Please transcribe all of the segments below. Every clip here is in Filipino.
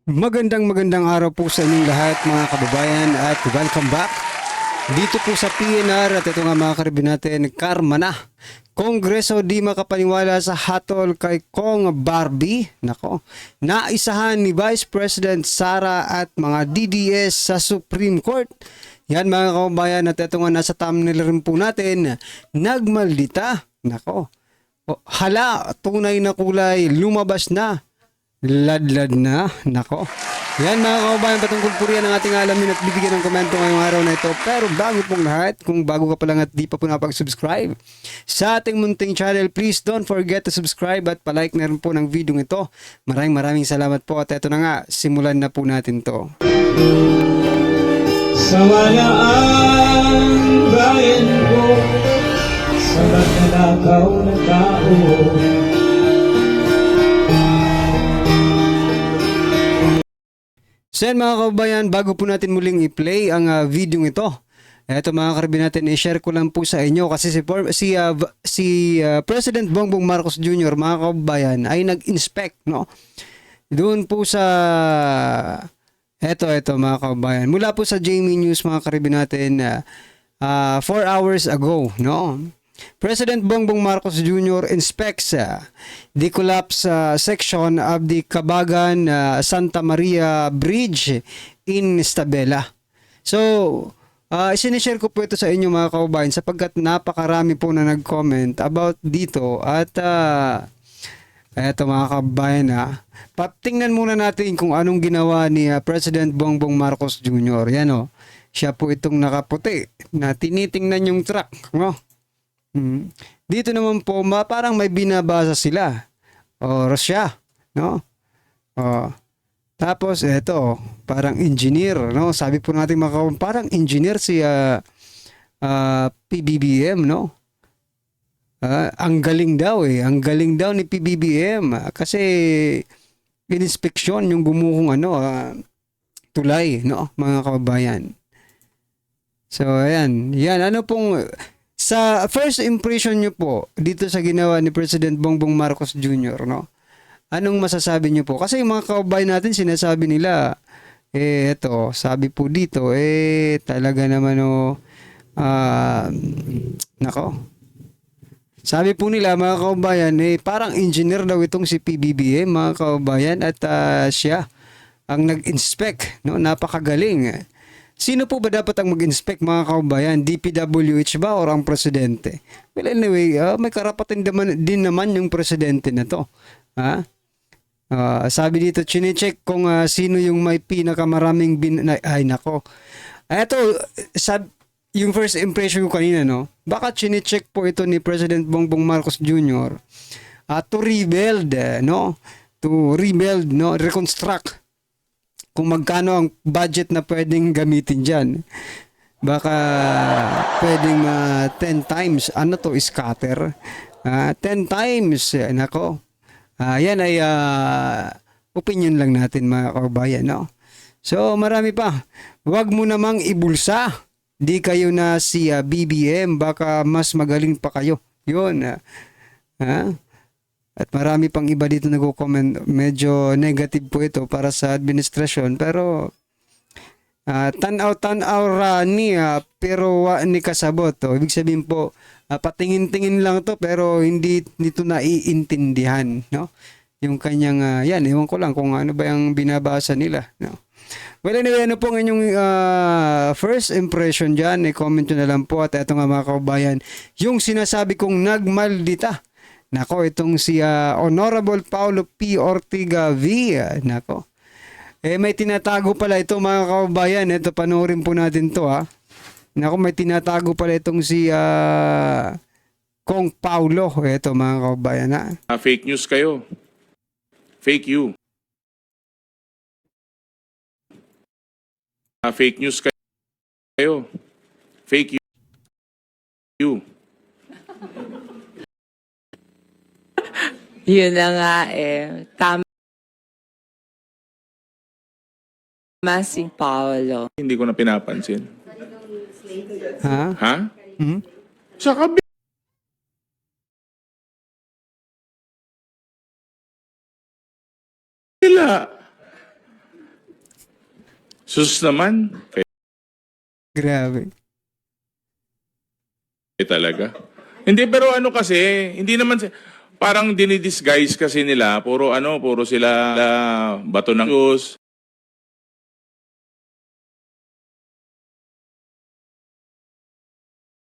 Magandang araw po sa inyong lahat mga kababayan at welcome back dito po sa PNR at ito nga mga karibin natin, karma na. Kongreso di makapaniwala sa hatol kay Kong Barbie. Nako, naisahan ni Vice President Sara at mga DDS sa Supreme Court. Yan mga kababayan at ito nga nasa thumbnail rin po natin, nagmaldita. Nako, hala, tunay na kulay, lumabas na. Ladlad na. Nako. Yan mga kababayan, patungkol po riyan ang ating alamin at bibigyan ng komento ngayong araw na ito. Pero bago pong lahat, kung bago ka pa lang at di pa po napag-subscribe sa ating munting channel, please don't forget to subscribe at palike na rin po ng video ito. Maraming salamat po at ito na nga, simulan na po natin to. Sawalaan bayan ko sa magnanakaw na tao. So yan mga kababayan, bago po natin muling i-play ang video ito, eto mga karibin natin, i-share ko lang po sa inyo kasi si President Bongbong Marcos Jr. mga kababayan ay nag-inspect, no? Doon po sa eto mga kababayan, mula po sa JME News mga karibin natin 4 hours ago, no? President Bongbong Marcos Jr. inspects the collapse section of the Cabagan Santa Maria Bridge in Isabela. So, isinishare ko po ito sa inyo mga kababayan sapagkat napakarami po na nag-comment about dito at eto mga kababayan patingnan muna natin kung anong ginawa ni President Bongbong Marcos Jr. Yan o, siya po itong nakaputi na tinitingnan yung truck, no? Dito naman po parang may binabasa sila o siya, no? Tapos eto parang engineer, no? Sabi po natin parang engineer si PBBM, no? Ang galing daw ni PBBM kasi in-inspection yung bumuhong tulay, no, mga kababayan. So ayan, ano pong sa first impression nyo po dito sa ginawa ni President Bongbong Marcos Jr., no? Anong masasabi nyo po? Kasi yung mga kababayan natin sinasabi nila, eto, sabi po dito, talaga naman nako. Sabi po nila mga kababayan, parang engineer daw itong si PBBM mga kababayan at siya ang nag-inspect, no? Napakagaling. Sino po ba dapat ang mag-inspect mga kababayan? DPWH ba or ang presidente? Well anyway, may karapatan din naman yung presidente na to. Sabi dito, chinecheck kung sino yung may pinakamaraming ay nako. Eto, yung first impression ko kanina, no? Baka chinecheck po ito ni President Bongbong Marcos Jr. To rebuild, no? To rebuild, no? Reconstruct kung magkano ang budget na pwedeng gamitin dyan. Baka pwedeng 10 times, scatter. 10 times, nako. Yan ay opinion lang natin mga kababayan, no? So marami pa. Huwag mo namang ibulsa. Di kayo na si BBM, baka mas magaling pa kayo. Yun. At marami pang iba dito nagko-comment, medyo negative po ito para sa administrasyon, pero tanaw ni pero ni kasabot to. Ibig sabihin po patingin-tingin lang to pero hindi nito naiintindihan, no? Yung kanyang yan, ewan ko lang kung ano ba yung binabasa nila, no? Well anyway, ano pong inyong first impression dyan, i-comment nyo na lang po. At eto nga mga kababayan, yung sinasabi kong nagmaldita, nako, itong si Honorable Paulo P. Ortiga V. Nako. May tinatago pala ito mga kababayan. Ito, panoorin po natin to Nako, may tinatago pala itong si Kong Paulo. Ito mga kababayan Fake news kayo. Fake you. Fake news kayo. Fake you. Yun na nga Tama si Paolo. Hindi ko na pinapansin. Ha? Ha? Sa kabila. Sus naman. Grabe. Talaga. Hindi, pero ano kasi, hindi naman, parang dinidisguise kasi nila, puro sila bato ng Diyos.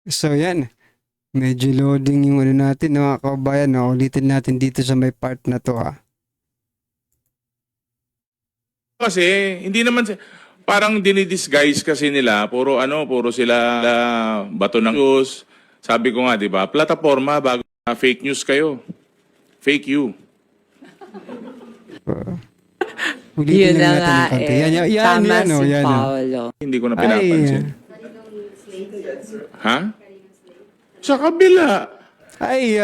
So yan, medyo loading yung ano natin mga kabayan. No? Ulitin natin dito sa may part na to ha. Kasi, hindi naman, parang dinidisguise kasi nila, puro sila bato ng Diyos. Sabi ko nga, di ba, plataforma, bago fake news kayo. Fake you. Ulitin Yun lang na natin nga ng konti. eh. Yan, Tama yan, si oh, yan, oh. Paolo. Hindi ko na pinapansin. Ay, Ha? Sa kabila. ay,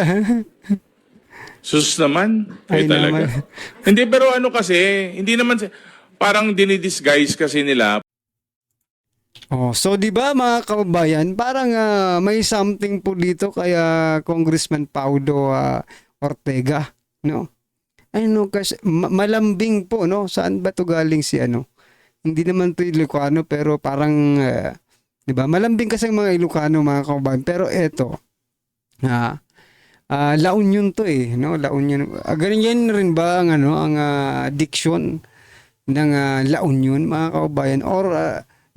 Sus naman. Ay, Talaga. naman. Hindi, pero ano kasi, hindi naman, parang dinidisguise kasi nila. Oh, so 'di ba mga kababayan, parang may something po dito kaya Congressman Paulo Ortega, no? Ano kasi malambing po, no? Saan ba 'to galing si ano? Hindi naman 'to Ilocano pero parang 'di ba? Malambing kasi ang mga Ilocano mga kababayan, pero eto La Union to eh, no? La Union. Ganyan rin ba ang ano, ang diction ng La Union mga kababayan or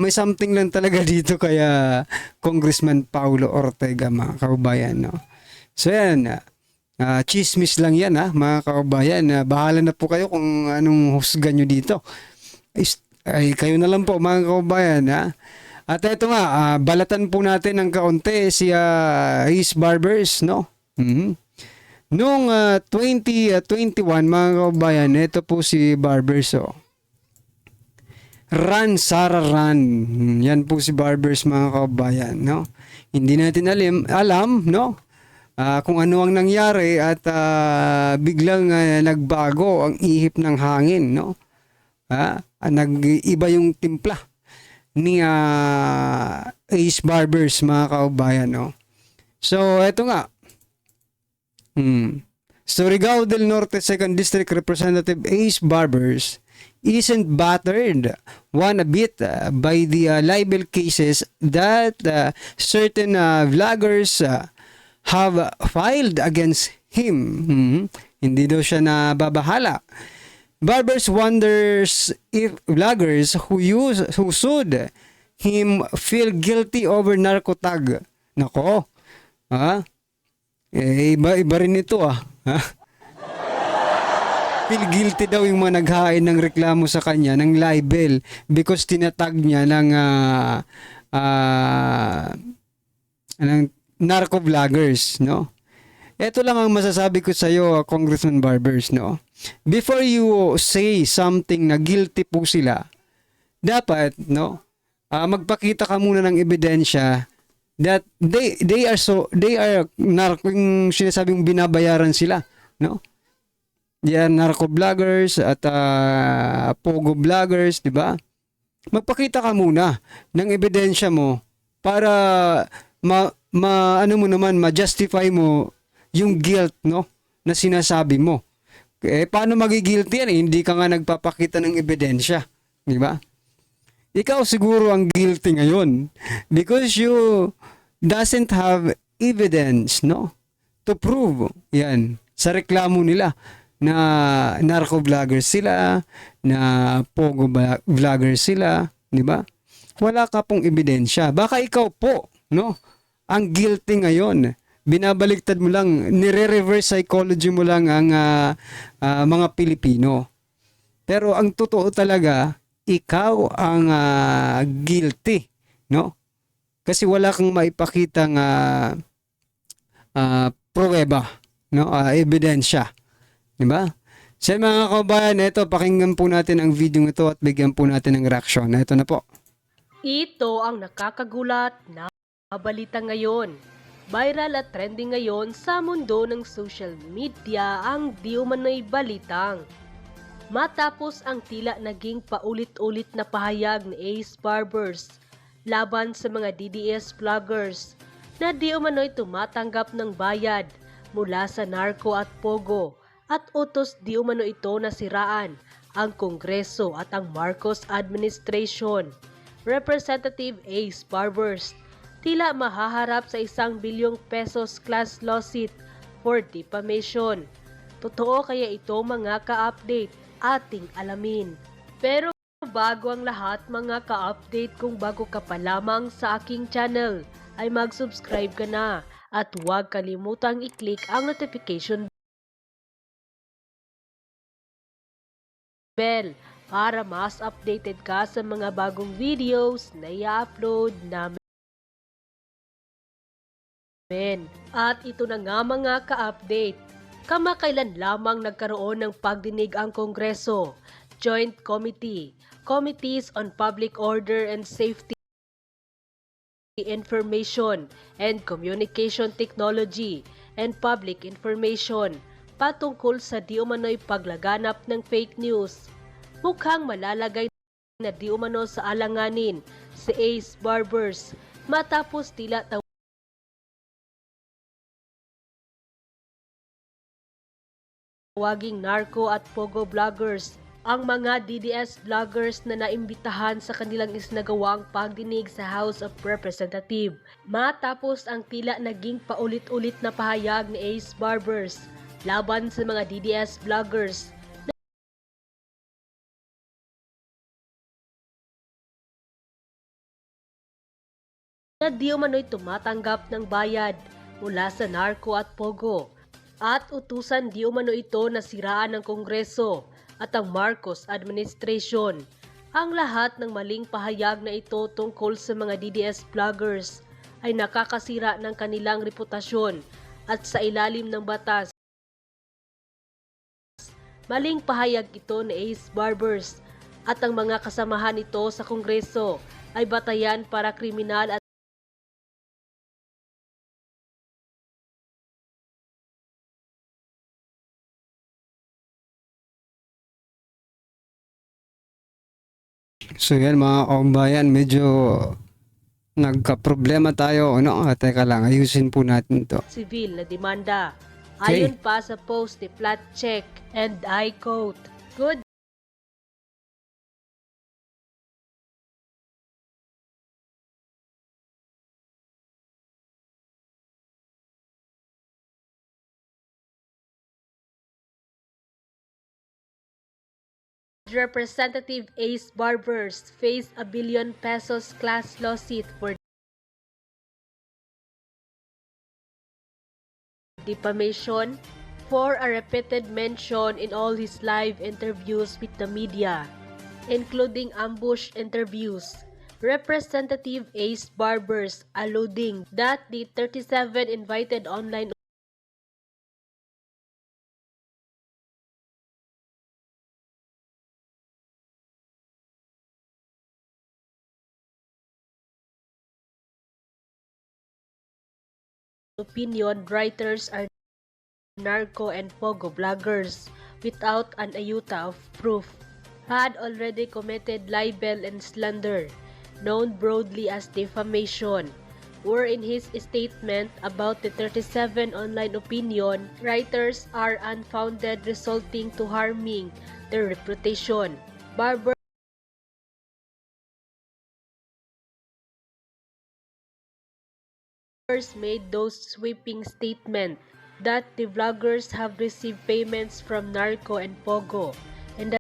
may something lang talaga dito kaya Congressman Paulo Ortega mga kababayan, no? So yan, chismis lang yan mga kababayan. Bahala na po kayo kung anong husga nyo dito. Ay, kayo na lang po mga kababayan At ito nga, balatan po natin ng kaunti si Ace Barbers, no? Noong 2021 mga kababayan, ito po si Barbers, Run, Sara Run. Yan po si Barbers mga kababayan, no? Hindi natin alam, no? Kung ano ang nangyari at biglang nagbago ang ihip ng hangin, no? Nag-iba yung timpla ni Ace Barbers mga kababayan, no? So, eto nga. Surigao del Norte 2nd District Representative Ace Barbers isn't battered one a bit by the libel cases that certain vloggers have filed against him. Hindi daw siya nababahala. Barbers wonders if vloggers who sued him feel guilty over narco tag. Nako. Iba rin ito Feel guilty daw yung mga naghain ng reklamo sa kanya ng libel because tinatag niya ng narco vloggers, no? Ito lang ang masasabi ko sa iyo, Congressman Barbers, no? Before you say something na guilty po sila, dapat, no? Magpakita ka muna ng ebidensya that they are narco, yung sinasabing binabayaran sila, no? Yan, narco vloggers at pogo vloggers, di ba? Magpakita ka muna ng ebidensya mo para ma-justify mo yung guilt, no, na sinasabi mo. Paano magigilty yan? Hindi ka nga nagpapakita ng ebidensya, di ba? Ikaw siguro ang guilty ngayon because you doesn't have evidence, no, to prove yan sa reklamo nila na narco vloggers sila, na pogo vloggers sila, di ba? Wala ka pong ebidensya. Baka ikaw po, no, ang guilty ngayon. Binabaliktad mo lang, nire-reverse psychology mo lang ang mga Pilipino. Pero ang totoo talaga, ikaw ang guilty, no? Kasi wala kang maipakitang pruweba, no? Ebidensya. Diba? Sa mga kabayan, ito, pakinggan po natin ang video ito at bigyan po natin ng reaksyon. Ito na po. Ito ang nakakagulat na balita ngayon. Viral at trending ngayon sa mundo ng social media ang di umano'y balitang. Matapos ang tila naging paulit-ulit na pahayag ni Ace Barbers laban sa mga DDS vloggers na di umano'y tumatanggap ng bayad mula sa narco at pogo at utos di umano ito na siraan ang Kongreso at ang Marcos administration. Representative Ace Barbers tila mahaharap sa 1 bilyong pesos class lawsuit for defamation. Totoo kaya ito mga ka-update? Ating alamin. Pero bago ang lahat mga ka-update, kung bago ka pa lamang sa aking channel, ay mag-subscribe ka na at huwag kalimutang i-click ang notification bell para mas updated ka sa mga bagong videos na i-upload namin. At ito na nga mga ka-update, kamakailan lamang nagkaroon ng pagdinig ang Kongreso, Joint Committee, Committees on Public Order and Safety, Information and Communication Technology, and Public Information patungkol sa di umano'y paglaganap ng fake news. Mukhang malalagay na di umano sa alanganin si Ace Barbers matapos tila tawaging narco at pogo vloggers ang mga DDS vloggers na naimbitahan sa kanilang isinagawang pagdinig sa House of Representatives. Matapos ang tila naging paulit-ulit na pahayag ni Ace Barbers laban sa mga DDS vloggers na di umano'y tumatanggap ng bayad mula sa narco at pogo, at utusan di umano ito na siraan ng Kongreso at ang Marcos administration. Ang lahat ng maling pahayag na ito tungkol sa mga DDS vloggers ay nakakasira ng kanilang reputasyon at sa ilalim ng batas. Maling pahayag ito ni Ace Barbers at ang mga kasamahan nito sa Kongreso ay batayan para kriminal at So yan mga kaumbayan, medyo nagka-problema tayo. Ano? Teka lang, ayusin po natin to. civil na demanda. Okay. Ayon pa sa post ni Flat Check, and I quote, "Good Representative Ace Barbers face a billion pesos class lawsuit for defamation for a repeated mention in all his live interviews with the media, including ambush interviews. Representative Ace Barbers alluding that the 37 invited online opinion writers are narco and pogo vloggers without an iota of proof, had already committed libel and slander, known broadly as defamation, were in his statement about the 37 online opinion writers are unfounded, resulting to harming their reputation. Barbers made those sweeping statements that the vloggers have received payments from narco and pogo, and that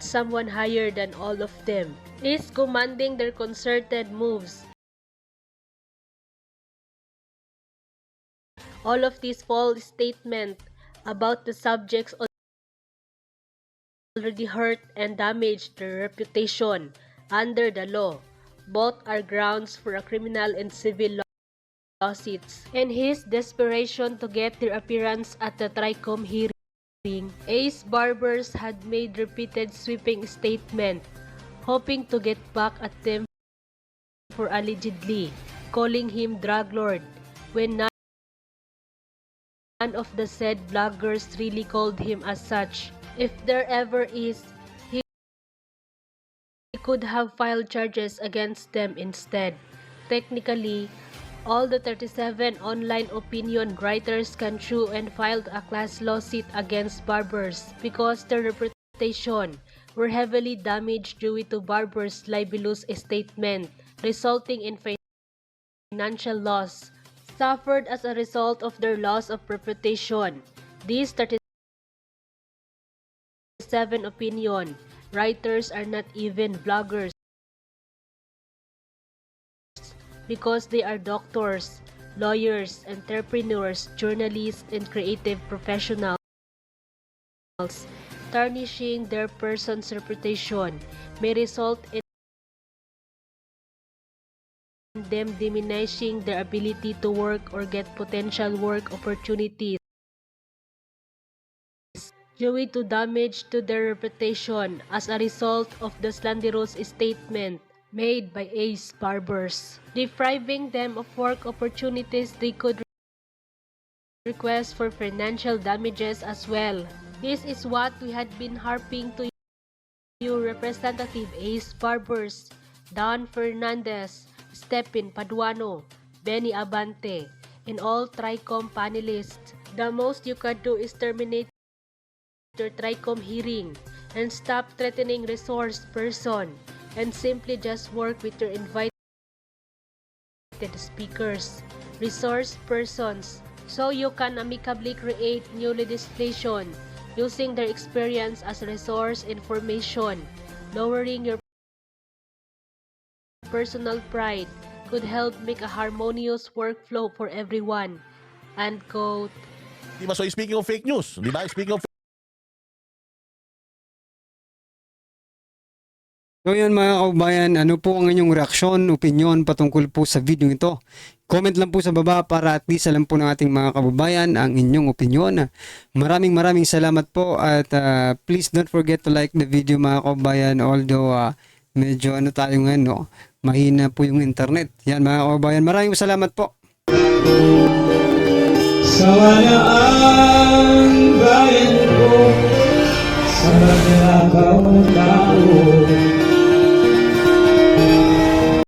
someone higher than all of them is commanding their concerted moves. All of these false statements about the subjects already hurt and damaged their reputation under the law. Both are grounds for a criminal and civil lawsuits. In his desperation to get their appearance at the TRICOM hearing, Ace Barbers had made repeated sweeping statements, hoping to get back at them for allegedly calling him drug lord, when none of the said bloggers really called him as such. If there ever is, he could have filed charges against them instead. Technically, All the 37 online opinion writers can sue and filed a class lawsuit against barbers because their reputation were heavily damaged due to barbers' libelous statement, resulting in financial loss suffered as a result of their loss of reputation. These 37 opinion writers are not even bloggers because they are doctors, lawyers, entrepreneurs, journalists, and creative professionals. Tarnishing their person's reputation may result in them diminishing their ability to work or get potential work opportunities due to damage to their reputation as a result of the slanderous statement made by ace barbers, depriving them of work opportunities they could request for financial damages as well. This is what we had been harping to you, Representative Ace Barbers, Don Fernandez, Stephen Paduano, Benny Abante, and all TRICOM panelists. The most you could do is terminate your TRICOM hearing and stop threatening resource person and simply just work with your invited speakers, resource persons, so you can amicably create new legislation using their experience as resource information. Lowering your personal pride could help make a harmonious workflow for everyone. End quote. Diba? So speaking of fake news, di ba? Speaking of So yun mga kaubayan, ano po ang inyong reaksyon, opinion patungkol po sa video ito? Comment lang po sa baba para at least alam po ng ating mga kababayan ang inyong opinion. Maraming salamat po at please don't forget to like the video mga kaubayan, although medyo ano tayo ngayon, no? Mahina po yung internet. Yan mga kaubayan, maraming salamat po. Sana ang bayan ko sa magnanakaw na tao